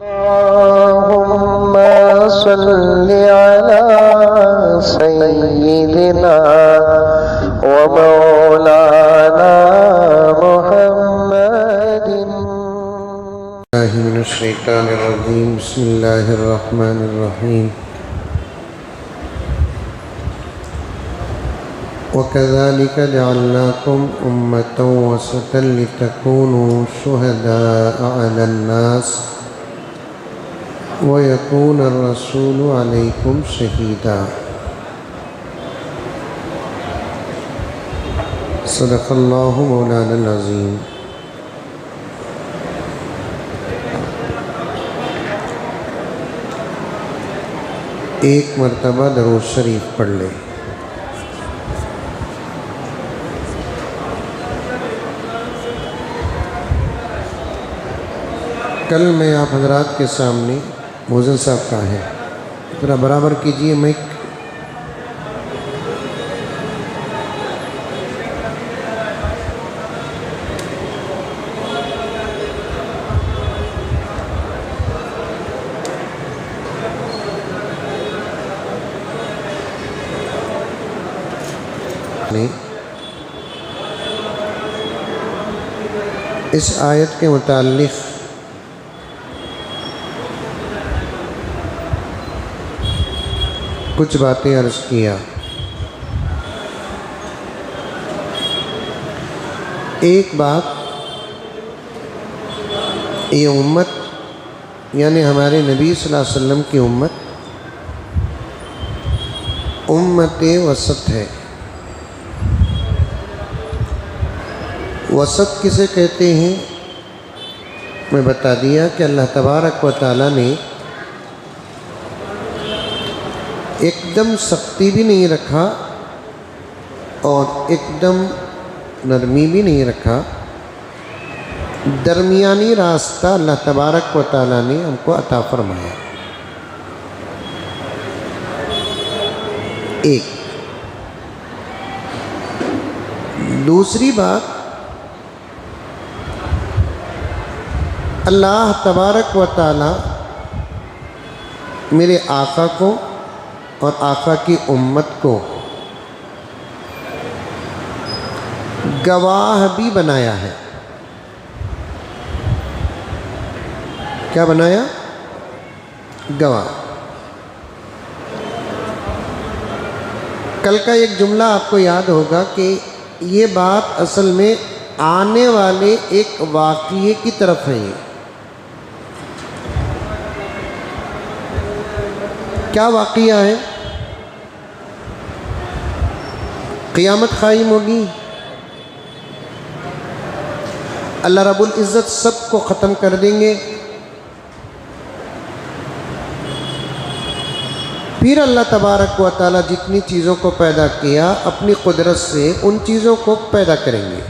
اللهم صل على سيدنا ومولانا محمد. من الشيطان الرجيم. بسم الله الرحمن الرحيم. وكذلك جعلناكم أمة وسطا لتكونوا شهداء على الناس ويكون الرسول عليكم شهيدا. صدق الله مولانا العظيم. ایک مرتبہ درود شریف پڑھ لیں. کل میں آپ حضرات کے سامنے موزن صاحب کا ہے، ذرا برابر کیجئے مائک. اس آیت کے متعلق کچھ باتیں عرض کیا. ایک بات، یہ امت یعنی ہمارے نبی صلی اللہ علیہ وسلم کی امت وسط ہے. وسط کسے کہتے ہیں میں بتا دیا کہ اللہ تبارک و تعالیٰ نے ایک دم سختی بھی نہیں رکھا اور ایک دم نرمی بھی نہیں رکھا، درمیانی راستہ اللہ تبارک و تعالیٰ نے ہم کو عطا فرمایا. ایک دوسری بات، اللہ تبارک و تعالیٰ میرے آقا کو اور آقا کی امت کو گواہ بھی بنایا ہے. کیا بنایا؟ گواہ. کل کا ایک جملہ آپ کو یاد ہوگا کہ یہ بات اصل میں آنے والے ایک واقعے کی طرف ہے. کیا واقعہ ہے؟ قیامت قائم ہوگی، اللہ رب العزت سب کو ختم کر دیں گے. پھر اللہ تبارک و تعالیٰ جتنی چیزوں کو پیدا کیا اپنی قدرت سے ان چیزوں کو پیدا کریں گے.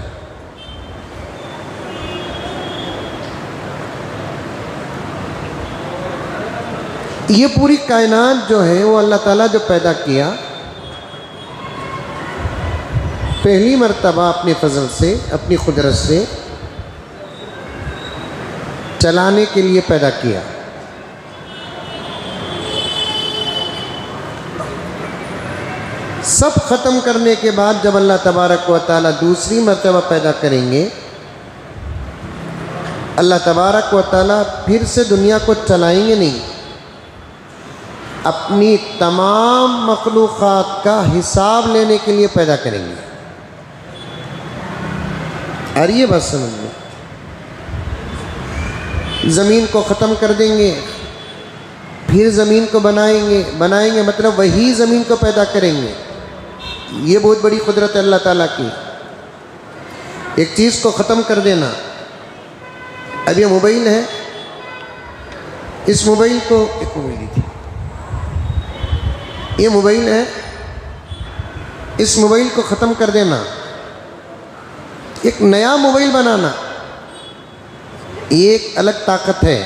یہ پوری کائنات جو ہے وہ اللہ تعالیٰ جو پیدا کیا پہلی مرتبہ اپنے فضل سے اپنی قدرت سے چلانے کے لیے پیدا کیا. سب ختم کرنے کے بعد جب اللہ تبارک و تعالیٰ دوسری مرتبہ پیدا کریں گے، اللہ تبارک و تعالیٰ پھر سے دنیا کو چلائیں گے نہیں، اپنی تمام مخلوقات کا حساب لینے کے لیے پیدا کریں گے. اور یہ بات سمجھ لیں، زمین کو ختم کر دیں گے، پھر زمین کو بنائیں گے مطلب وہی زمین کو پیدا کریں گے. یہ بہت بڑی قدرت ہے اللہ تعالیٰ کی. ایک چیز کو ختم کر دینا. اب یہ موبائل ہے، اس موبائل کو ایک موبائل تھی، یہ موبائل ہے، اس موبائل کو ختم کر دینا، ایک نیا موبائل بنانا، یہ ایک الگ طاقت ہے.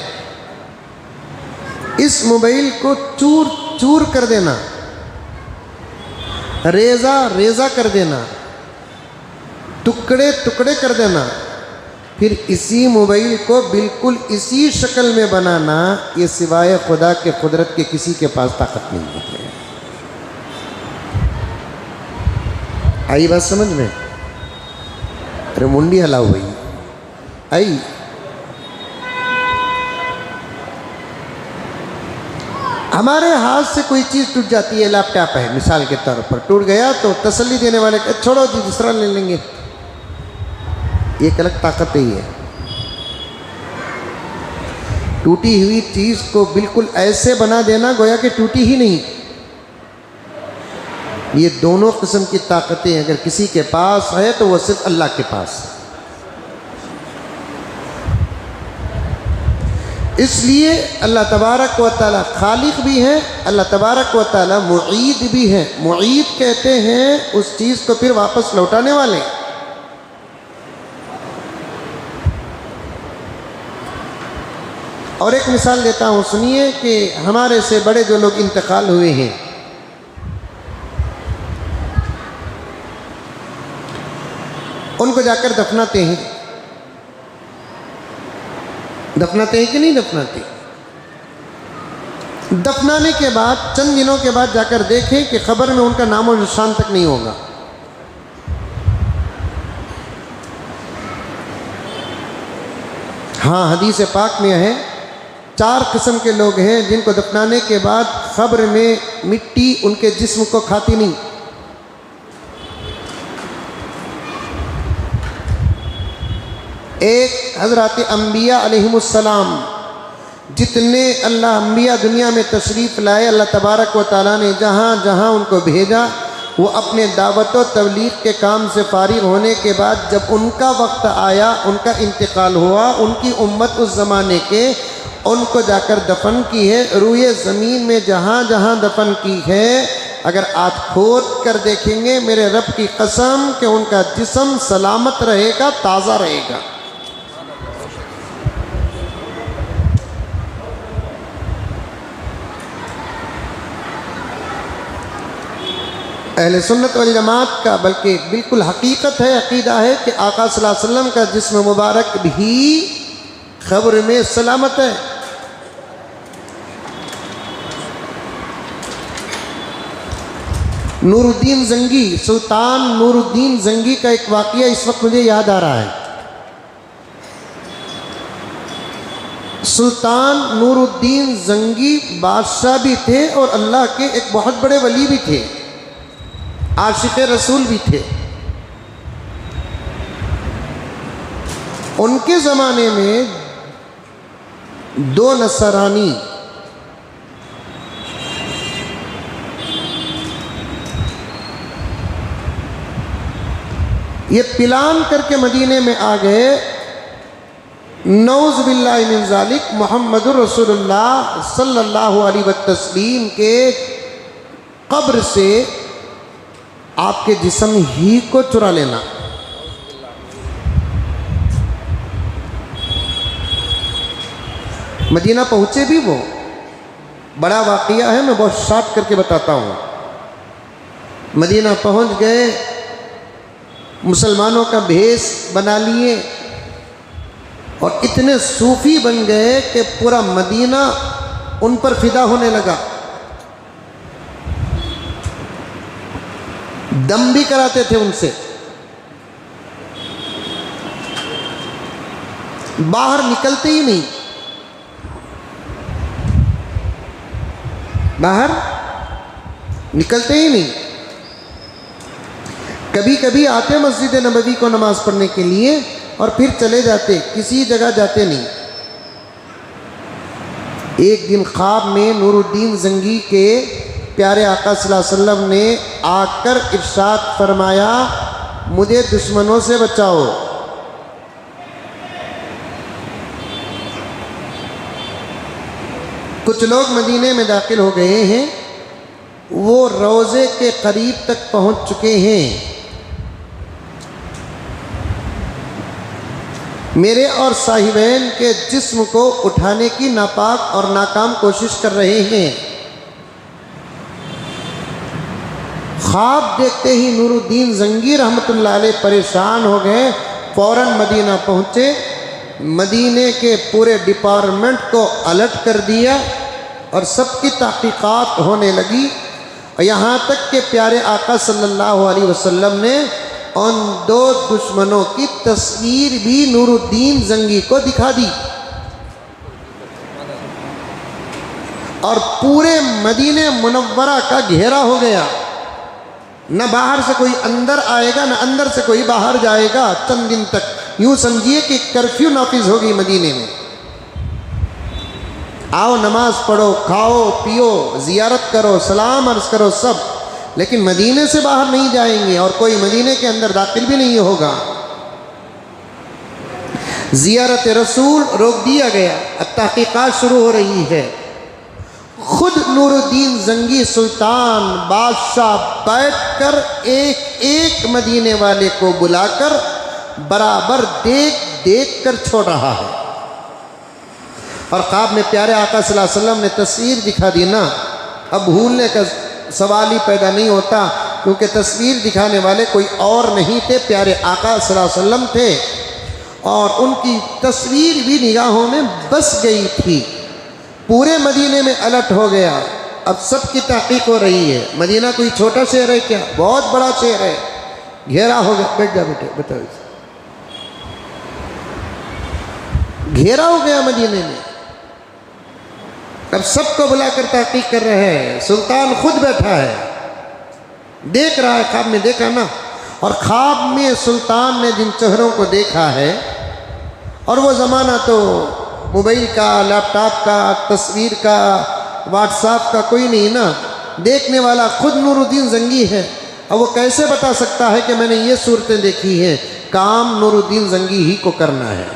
اس موبائل کو چور چور کر دینا، ریزہ ریزہ کر دینا، ٹکڑے ٹکڑے کر دینا، پھر اسی موبائل کو بالکل اسی شکل میں بنانا، یہ سوائے خدا کے قدرت کے کسی کے پاس طاقت نہیں ہے۔ آئی بات سمجھ میں؟ ارے منڈی ہلاؤ بھائی، آئی؟ ہمارے ہاتھ سے کوئی چیز ٹوٹ جاتی ہے، لیپ ٹاپ ہے مثال کے طور پر، ٹوٹ گیا تو تسلی دینے والے چھوڑو جی دوسرا لے لیں گے، یہ ایک الگ طاقت ہی ہے۔ ٹوٹی ہوئی چیز کو بالکل ایسے بنا دینا گویا کہ ٹوٹی ہی نہیں، یہ دونوں قسم کی طاقتیں اگر کسی کے پاس ہے تو وہ صرف اللہ کے پاس ہے۔ اس لیے اللہ تبارک و تعالی خالق بھی ہے، اللہ تبارک و تعالی معید بھی ہے۔ معید کہتے ہیں اس چیز کو پھر واپس لوٹانے والے۔ اور ایک مثال دیتا ہوں، سنیے کہ ہمارے سے بڑے جو لوگ انتقال ہوئے ہیں، ان کو جا کر دفناتے ہیں، دفناتے ہیں کہ نہیں دفناتے؟ دفنانے کے بعد چند دنوں کے بعد جا کر دیکھیں کہ قبر میں ان کا نام و نشان تک نہیں ہوگا۔ ہاں حدیث پاک میں ہے 4 قسم کے لوگ ہیں جن کو دفنانے کے بعد قبر میں مٹی ان کے جسم کو کھاتی نہیں۔ ایک حضرات انبیاء علیہم السلام، جتنے اللہ انبیاء دنیا میں تشریف لائے، اللہ تبارک و تعالیٰ نے جہاں جہاں ان کو بھیجا، وہ اپنے دعوت و تبلیغ کے کام سے فارغ ہونے کے بعد جب ان کا وقت آیا، ان کا انتقال ہوا، ان کی امت اس زمانے کے ان کو جا کر دفن کی ہے۔ روئے زمین میں جہاں جہاں دفن کی ہے، اگر آج کھود کر دیکھیں گے میرے رب کی قسم کہ ان کا جسم سلامت رہے گا، تازہ رہے گا۔ اہل سنت والجماعت کا بلکہ بالکل حقیقت ہے، عقیدہ ہے کہ آقا صلی اللہ علیہ وسلم کا جسم مبارک بھی قبر میں سلامت ہے۔ نور الدین زنگی، سلطان نور الدین زنگی کا ایک واقعہ اس وقت مجھے یاد آ رہا ہے۔ سلطان نور الدین زنگی بادشاہ بھی تھے اور اللہ کے ایک بہت بڑے ولی بھی تھے، عاشق رسول بھی تھے۔ ان کے زمانے میں 2 نصرانی یہ پلان کر کے مدینے میں آ گئے، نعوذ باللہ من ذالک، محمد رسول اللہ صلی اللہ علیہ وسلم کے قبر سے آپ کے جسم ہی کو چرا لینا۔ مدینہ پہنچے بھی، وہ بڑا واقعہ ہے، میں بہت شارٹ کر کے بتاتا ہوں۔ مدینہ پہنچ گئے، مسلمانوں کا بھیس بنا لیے اور اتنے صوفی بن گئے کہ پورا مدینہ ان پر فدا ہونے لگا۔ دم بھی کراتے تھے ان سے، باہر نکلتے ہی نہیں، باہر نکلتے ہی نہیں۔ کبھی کبھی آتے مسجد نبوی کو نماز پڑھنے کے لیے اور پھر چلے جاتے، کسی جگہ جاتے نہیں۔ ایک دن خواب میں نور الدین زنگی کے پیارے آقا صلی اللہ علیہ وسلم نے آ کر ارشاد فرمایا، مجھے دشمنوں سے بچاؤ۔ کچھ لوگ مدینے میں داخل ہو گئے ہیں، وہ روضے کے قریب تک پہنچ چکے ہیں، میرے اور صاحبین کے جسم کو اٹھانے کی ناپاک اور ناکام کوشش کر رہے ہیں۔ خواب دیکھتے ہی نور الدین زنگی رحمت اللہ علیہ پریشان ہو گئے، فوراً مدینہ پہنچے، مدینے کے پورے ڈپارٹمنٹ کو الرٹ کر دیا اور سب کی تحقیقات ہونے لگی، اور یہاں تک کہ پیارے آقا صلی اللہ علیہ وسلم نے ان دو دشمنوں کی تصویر بھی نور الدین زنگی کو دکھا دی، اور پورے مدینہ منورہ کا گھیرا ہو گیا، نہ باہر سے کوئی اندر آئے گا نہ اندر سے کوئی باہر جائے گا چند دن تک۔ یوں سمجھیے کہ کرفیو نافذ ہوگی مدینے میں، آؤ نماز پڑھو، کھاؤ پیو، زیارت کرو، سلام عرض کرو سب، لیکن مدینے سے باہر نہیں جائیں گے اور کوئی مدینے کے اندر داخل بھی نہیں ہوگا۔ زیارت رسول روک دیا گیا، اب تحقیقات شروع ہو رہی ہے۔ خود نور الدین زنگی سلطان بادشاہ بیٹھ کر ایک ایک مدینے والے کو بلا کر برابر دیکھ دیکھ کر چھوڑ رہا ہے، اور خواب میں پیارے آقا صلی اللہ علیہ وسلم نے تصویر دکھا دی نا، اب بھولنے کا سوال ہی پیدا نہیں ہوتا، کیونکہ تصویر دکھانے والے کوئی اور نہیں تھے، پیارے آقا صلی اللہ علیہ وسلم تھے، اور ان کی تصویر بھی نگاہوں میں بس گئی تھی۔ پورے مدینے میں الرٹ ہو گیا، اب سب کی تحقیق ہو رہی ہے۔ مدینہ کوئی چھوٹا شہر ہے کیا؟ بہت بڑا شہر ہے، گھیرا ہو گیا۔ بیٹھ جا بیٹے، بتاؤ، گھیرا ہو گیا مدینے میں۔ اب سب کو بلا کر تحقیق کر رہے ہیں، سلطان خود بیٹھا ہے، دیکھ رہا ہے، خواب میں دیکھا نا، اور خواب میں سلطان نے جن چہروں کو دیکھا ہے، اور وہ زمانہ تو موبائل کا، لیپ ٹاپ کا، تصویر کا، واٹس ایپ کا کوئی نہیں نا، دیکھنے والا خود نور الدین زنگی ہے، اور وہ کیسے بتا سکتا ہے کہ میں نے یہ صورتیں دیکھی ہیں؟ کام نور الدین زنگی ہی کو کرنا ہے۔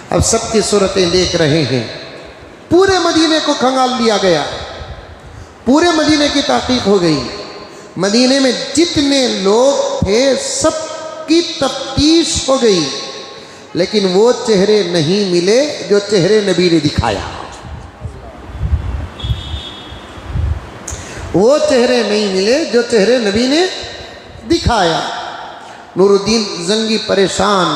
اب سب کی صورتیں دیکھ رہے ہیں، پورے مدینے کو کھنگال لیا گیا، پورے مدینے کی تحقیق ہو گئی، مدینے میں جتنے لوگ تھے سب کی تفتیش ہو گئی، لیکن وہ چہرے نہیں ملے جو چہرے نبی نے دکھایا، وہ چہرے نہیں ملے جو چہرے نبی نے دکھایا۔ نور الدین زنگی پریشان،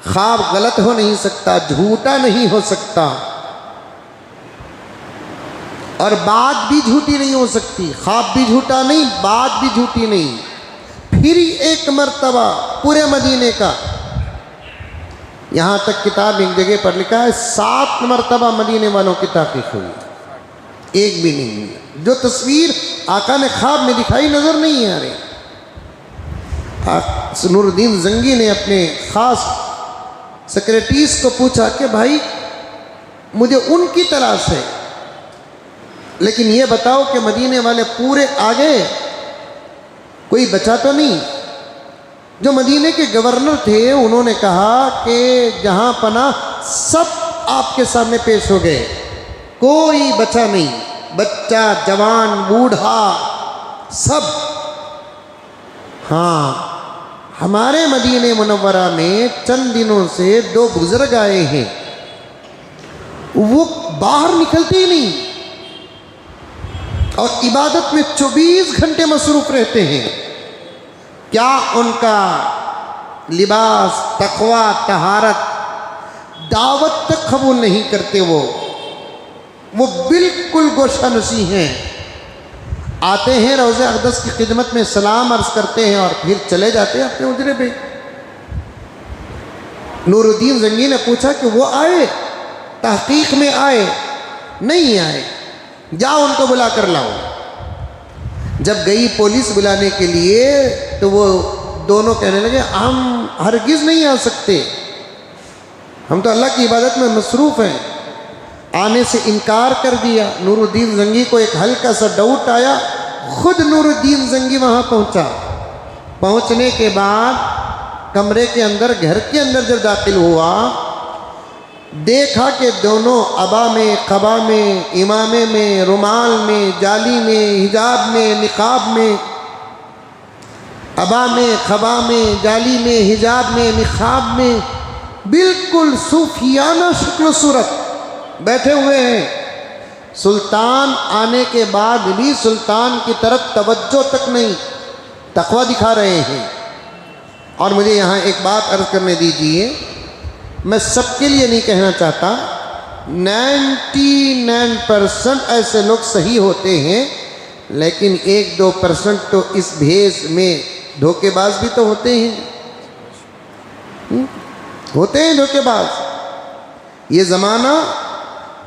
خواب غلط ہو نہیں سکتا، جھوٹا نہیں ہو سکتا، اور بات بھی جھوٹی نہیں ہو سکتی، خواب بھی جھوٹا نہیں، بات بھی جھوٹی نہیں۔ پھر ایک مرتبہ پورے مدینے کا، یہاں تک کتاب ایک جگہ پر لکھا ہے 7 مرتبہ مدینے والوں کی تحقیق ہوئی، ایک بھی نہیں ہوئی۔ جو تصویر آقا نے خواب میں دکھائی نظر نہیں آ رہی۔ نور الدین زنگی نے اپنے خاص سیکریٹریز کو پوچھا کہ بھائی مجھے ان کی تلاش ہے، لیکن یہ بتاؤ کہ مدینے والے پورے آگے، کوئی بچا تو نہیں؟ جو مدینے کے گورنر تھے انہوں نے کہا کہ جہاں پناہ سب آپ کے سامنے پیش ہو گئے، کوئی بچا نہیں، بچہ جوان بوڑھا سب۔ ہاں، ہمارے مدینہ منورہ میں چند دنوں سے 2 بزرگ آئے ہیں، وہ باہر نکلتے ہی نہیں اور عبادت میں 24 گھنٹے مصروف رہتے ہیں۔ کیا ان کا لباس، تقوی، طہارت، دعوت تک قبول نہیں کرتے، وہ بالکل گوشہ نشیں ہیں، آتے ہیں روضہ اقدس کی خدمت میں سلام عرض کرتے ہیں اور پھر چلے جاتے ہیں اپنے اجرے پہ۔ نور الدین زنگی نے پوچھا کہ وہ آئے، تحقیق میں آئے؟ نہیں آئے، جاؤ ان کو بلا کر لاؤ۔ جب گئی پولیس بلانے کے لیے تو وہ دونوں کہنے لگے ہم ہرگز نہیں آ سکتے، ہم تو اللہ کی عبادت میں مصروف ہیں۔ آنے سے انکار کر دیا۔ نور الدین زنگی کو ایک ہلکا سا ڈاؤٹ آیا، خود نور الدین زنگی وہاں پہنچا۔ پہنچنے کے بعد کمرے کے اندر، گھر کے اندر جب داخل ہوا، دیکھا کہ دونوں عبا میں، قبا میں، امامے میں، رومال میں، جالی میں، حجاب میں، نقاب میں، عبا میں، قبا میں، جالی میں، حجاب میں، نقاب میں، بالکل صوفیانہ شکل و صورت بیٹھے ہوئے ہیں۔ سلطان آنے کے بعد بھی سلطان کی طرف توجہ تک نہیں، تقوی دکھا رہے ہیں، اور مجھے یہاں ایک بات عرض کرنے دیجئے، میں سب کے لیے نہیں کہنا چاہتا، 99% ایسے لوگ صحیح ہوتے ہیں، لیکن 1-2% تو اس بھیس میں دھوکے باز بھی تو ہوتے ہیں، دھوکے باز۔ یہ زمانہ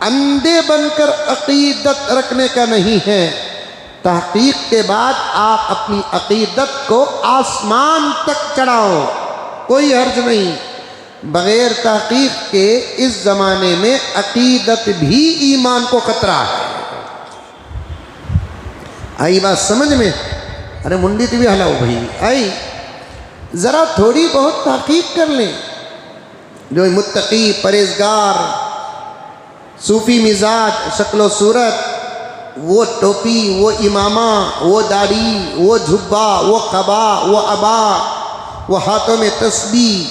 اندھے بن کر عقیدت رکھنے کا نہیں ہے، تحقیق کے بعد آپ اپنی عقیدت کو آسمان تک چڑھاؤ، کوئی حرج نہیں۔ بغیر تحقیق کے اس زمانے میں عقیدت بھی ایمان کو خطرہ ہے۔ آئی بات سمجھ میں؟ ارے منڈی تو بھی ہلاؤ بھائی، آئی ذرا تھوڑی بہت تحقیق کر لیں۔ جو متقی، پرہیزگار، صوفی مزاج، شکل و صورت، وہ ٹوپی، وہ امامہ، وہ داڑھی، وہ جھبا، وہ قبا، وہ عبا، وہ ہاتھوں میں تسبیح،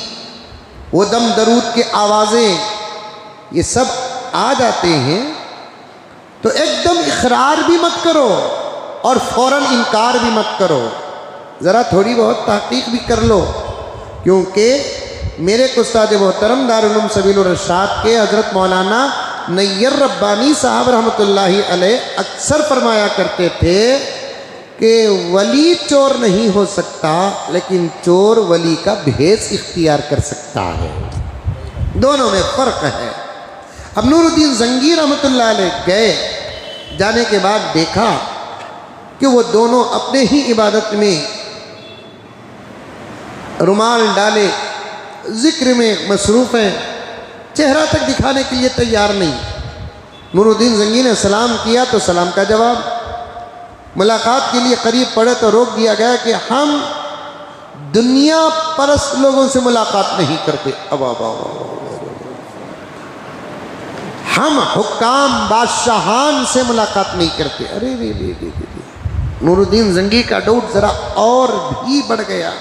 وہ دم درود کے آوازیں، یہ سب آ جاتے ہیں تو ایک دم اقرار بھی مت کرو اور فوراً انکار بھی مت کرو، ذرا تھوڑی بہت تحقیق بھی کر لو۔ کیونکہ میرے استاد محترم دارالعلوم سبیل الرشاد کے حضرت مولانا نیر ربانی صاحب رحمۃ اللہ علیہ اکثر فرمایا کرتے تھے کہ ولی چور نہیں ہو سکتا، لیکن چور ولی کا بھیس اختیار کر سکتا ہے، دونوں میں فرق ہے۔ اب نور الدین زنگی رحمۃ اللہ علیہ گئے، جانے کے بعد دیکھا کہ وہ دونوں اپنے ہی عبادت میں رومال ڈالے ذکر میں مصروف ہیں، چہرہ تک دکھانے کے لیے تیار نہیں۔ نور الدین زنگی نے سلام کیا تو سلام کا جواب، ملاقات کے لیے قریب پڑے تو روک دیا گیا کہ ہم دنیا پرست لوگوں سے ملاقات نہیں کرتے، ہم حکام بادشاہان سے ملاقات نہیں کرتے۔ ارے نور الدین زنگی کا ڈاؤٹ ذرا اور بھی بڑھ گیا۔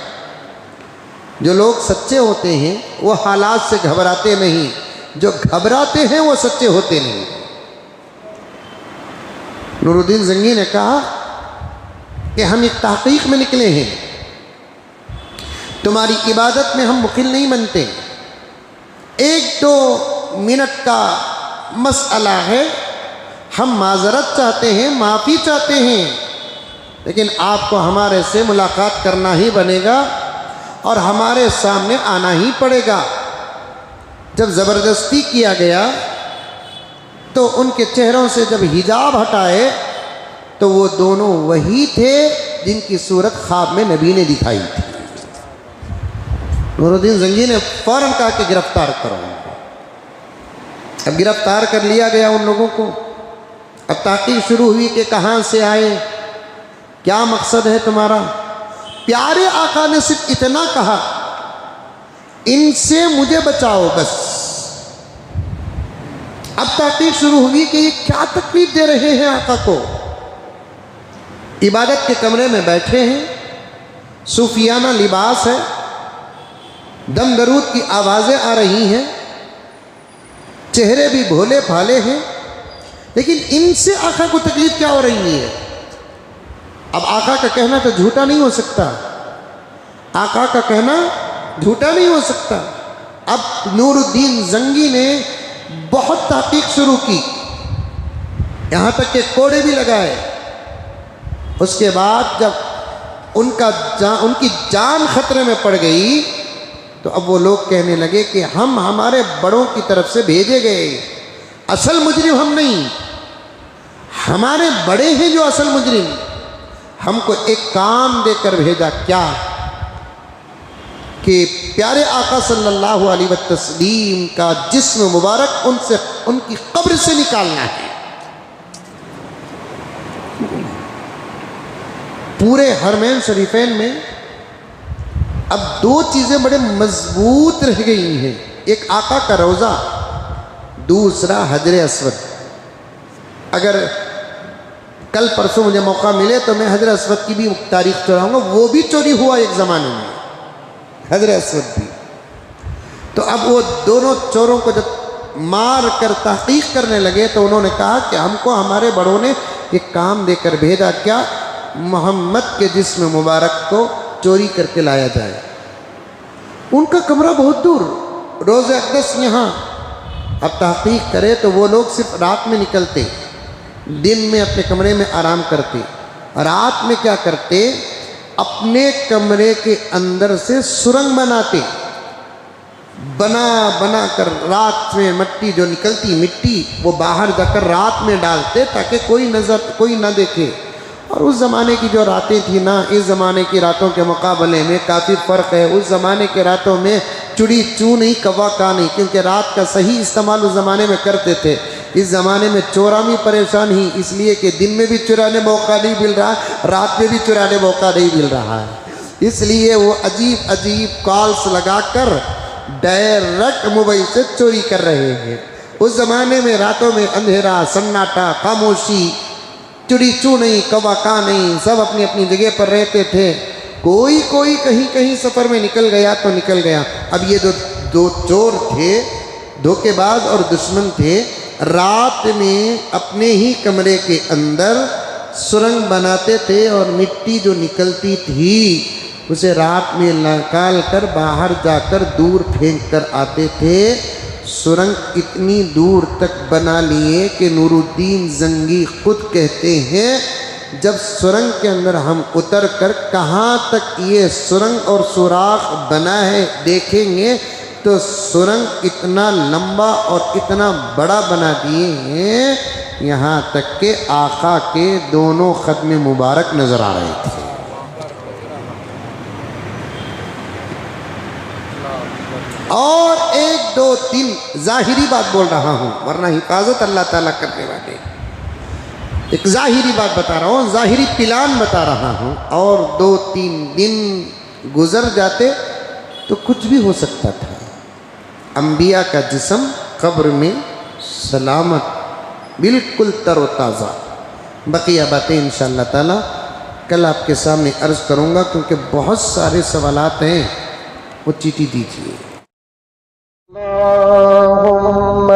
جو لوگ سچے ہوتے ہیں وہ حالات سے گھبراتے نہیں، جو گھبراتے ہیں وہ سچے ہوتے نہیں۔ نور الدین زنگی نے کہا کہ ہم ایک تحقیق میں نکلے ہیں، تمہاری عبادت میں ہم مخل نہیں بنتے، 1-2 منٹ کا مسئلہ ہے، ہم معذرت چاہتے ہیں، معافی چاہتے ہیں، لیکن آپ کو ہمارے سے ملاقات کرنا ہی بنے گا اور ہمارے سامنے آنا ہی پڑے گا۔ جب زبردستی کیا گیا تو ان کے چہروں سے جب حجاب ہٹائے تو وہ دونوں وہی تھے جن کی صورت خواب میں نبی نے دکھائی تھی۔ نور الدین زنگی نے فوراً کہا کہ گرفتار کرو۔ اب گرفتار کر لیا گیا ان لوگوں کو۔ اب تحقیق شروع ہوئی کہ کہاں سے آئے، کیا مقصد ہے تمہارا۔ پیارے آقا نے صرف اتنا کہا، ان سے مجھے بچاؤ بس۔ اب تحقیق شروع ہوئی کہ یہ کیا تکلیف دے رہے ہیں آقا کو۔ عبادت کے کمرے میں بیٹھے ہیں، صوفیانہ لباس ہے، دم درود کی آوازیں آ رہی ہیں، چہرے بھی بھولے بھالے ہیں، لیکن ان سے آقا کو تکلیف کیا ہو رہی ہے۔ اب آقا کا کہنا تو جھوٹا نہیں ہو سکتا، آقا کا کہنا جھوٹا نہیں ہو سکتا۔ اب نور الدین زنگی نے بہت تحقیق شروع کی، یہاں تک کہ کوڑے بھی لگائے۔ اس کے بعد جب ان کی جان خطرے میں پڑ گئی تو اب وہ لوگ کہنے لگے کہ ہم ہمارے بڑوں کی طرف سے بھیجے گئے، اصل مجرم ہم نہیں، ہمارے بڑے ہیں جو اصل مجرم، ہم کو ایک کام دے کر بھیجا، کیا کہ پیارے آقا صلی اللہ علیہ وسلم کا جسم مبارک ان کی قبر سے نکالنا ہے۔ پورے حرمین شریفین میں اب 2 چیزیں بڑے مضبوط رہ گئی ہیں، ایک آقا کا روضہ، دوسرا حجر اسود۔ اگر کل پرسوں مجھے موقع ملے تو میں حجر اسود کی بھی تاریخ چڑھاؤں گا، وہ بھی چوری ہوا ایک زمانے میں، حجر اسود بھی۔ تو اب وہ دونوں چوروں کو جب مار کر تحقیق کرنے لگے تو انہوں نے کہا کہ ہم کو ہمارے بڑوں نے ایک کام دے کر بھیجا، کیا محمد کے جسم مبارک کو چوری کر کے لایا جائے۔ ان کا کمرہ بہت دور، روز اقدس یہاں، اب تحقیق کرے تو وہ لوگ صرف رات میں نکلتے، دن میں اپنے کمرے میں آرام کرتے، رات میں کیا کرتے، اپنے کمرے کے اندر سے سرنگ بناتے، بنا کر رات میں مٹی جو نکلتی مٹی وہ باہر جا کر رات میں ڈالتے تاکہ کوئی نہ دیکھے۔ اور اس زمانے کی جو راتیں تھیں نا، اس زمانے کی راتوں کے مقابلے میں کافی فرق ہے۔ اس زمانے کے راتوں میں چڑی چو نہیں، کوا کا نہیں، کیونکہ رات کا صحیح استعمال اس زمانے میں کرتے تھے۔ اس زمانے میں چورا بھی پریشان ہی اس لیے کہ دن میں بھی چرانے موقع نہیں مل رہا، رات میں بھی چرانے موقع نہیں مل رہا ہے، اس لیے وہ عجیب کالز لگا کر ڈائریکٹ موبائل سے چوری کر رہے ہیں۔ اس زمانے میں راتوں میں اندھیرا، سناٹا، خاموشی، چڑی چو نہیں، کوا کا نہیں، سب اپنی اپنی جگہ پر رہتے تھے۔ کوئی کہیں سفر میں نکل گیا تو نکل گیا۔ اب یہ دو چور تھے، دھوکے باز اور دشمن تھے، رات میں اپنے ہی کمرے کے اندر سرنگ بناتے تھے اور مٹی جو نکلتی تھی اسے رات میں نکال کر باہر جا کر دور پھینک کر آتے تھے۔ سرنگ اتنی دور تک بنا لیے کہ نور الدین زنگی خود کہتے ہیں جب سرنگ کے اندر ہم اتر کر کہاں تک یہ سرنگ اور سوراخ بنا ہے دیکھیں گے تو سرنگ اتنا لمبا اور اتنا بڑا بنا دیے ہیں یہاں تک کہ آقا کے دونوں ختم مبارک نظر آ رہے تھے۔ اور 1 2 3 ظاہری بات بول رہا ہوں ورنہ حفاظت اللہ تعالیٰ کرنے والے، ایک ظاہری بات بتا رہا ہوں، ظاہری پلان بتا رہا ہوں۔ اور 2 3 دن گزر جاتے تو کچھ بھی ہو سکتا تھا۔ انبیاء کا جسم قبر میں سلامت، بالکل تر و تازہ۔ بقیہ باتیں انشاءاللہ تعالی کل آپ کے سامنے عرض کروں گا کیونکہ بہت سارے سوالات ہیں، وہ چیٹی دیجیے۔ اللہم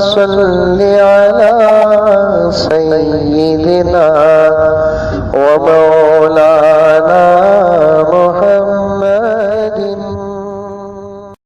صلی علی سیدنا و